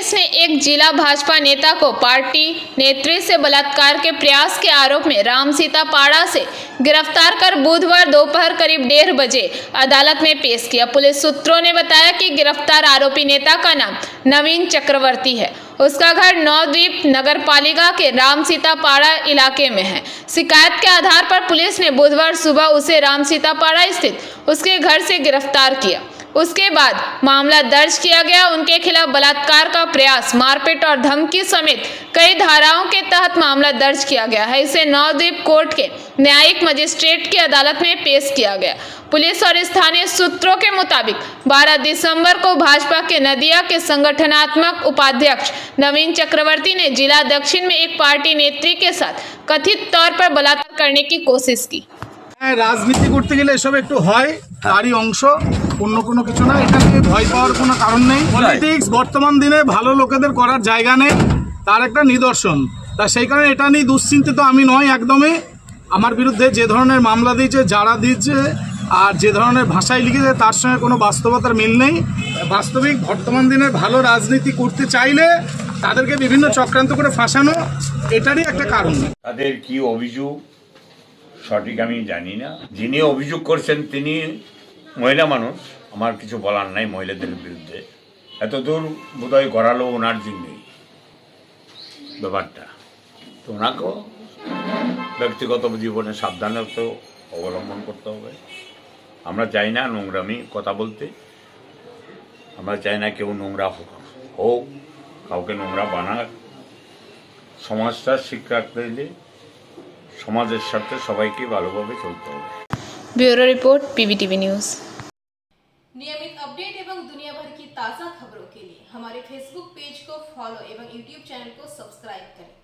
Police ने एक जिला भाजपा नेता को पार्टी नेत्री से बलात्कार के प्रयास के आरोप में रामसीतापाड़ा से गिरफ्तार कर बुधवार दोपहर करीब 1:30 बजे अदालत में पेश किया। पुलिस सूत्रों ने बताया कि गिरफ्तार आरोपी नेता का नाम नवीन चक्रवर्ती है। उसका घर नवद्वीप नगरपालिका के रामसीतापाड़ा इलाके में है। शिकायत के आधार पर पुलिस ने बुधवार सुबह उसे रामसीतापाड़ा स्थित उसके घर से गिरफ्तार किया। उसके बाद मामला दर्ज किया गया। उनके खिलाफ बलात्कार का प्रयास, मारपीट और धमकी समेत कई धाराओं के तहत मामला दर्ज किया गया है। इसे नवद्वीप कोर्ट के न्यायिक मजिस्ट्रेट की अदालत में पेश किया गया। पुलिस और स्थानीय सूत्रों के मुताबिक 12 दिसंबर को भाजपा के नदिया के संगठनात्मक उपाध्यक्ष नवीन चक्रवर्ती ने जिला दक्षिण में एक पार्टी नेत्री के साथ कथित तौर पर बलात्कार करने की कोशिश की। রাজনীতি করতে গেলে এসব একটু হয়, তারই অংশ, অন্য কোনো কিছু না। এটা নিয়ে ভয় পাওয়ার কোনো কারণ নেই। পলিটিক্স বর্তমান দিনে ভালো লোকেদের করার জায়গা নেই, তার একটা নিদর্শন। তা সেই কারণে এটা নিয়ে দুশ্চিন্তিত আমি নয় একদমই। আমার বিরুদ্ধে যে ধরনের মামলা দিয়েছে, যারা দিয়েছে আর যে ধরনের ভাষায় লিখেছে তার সঙ্গে কোনো বাস্তবতার মিল নেই। বাস্তবিক বর্তমান দিনের ভালো রাজনীতি করতে চাইলে তাদেরকে বিভিন্ন চক্রান্ত করে ফাঁসানো এটারই একটা কারণ। তাদের কি অভিযোগ সঠিক আমি জানি না। যিনি অভিযোগ করছেন তিনি মহিলা মানুষ, আমার কিছু বলার নাই মহিলাদের বিরুদ্ধে। এত দূর বোধহয় গড়ালো ওনার জন্যই ব্যাপারটা। তো ওনাকেও ব্যক্তিগত জীবনে সাবধানতা অবলম্বন করতে হবে। আমরা চাই না নোংরামি কথা বলতে, আমরা চাই না কেউ নোংরা হোক, কাউকে নোংরা বানাক। সমাজটা শিক্ষা রাখতে হলে সমাজের সাথে সবাইকে ভালোভাবে চলতে হবে। Bureau report PBTV news. नियमित अपडेट एवं दुनिया भर की ताज़ा खबरों के लिए हमारे फेसबुक पेज को फॉलो एवं यूट्यूब चैनल को सब्सक्राइब करें।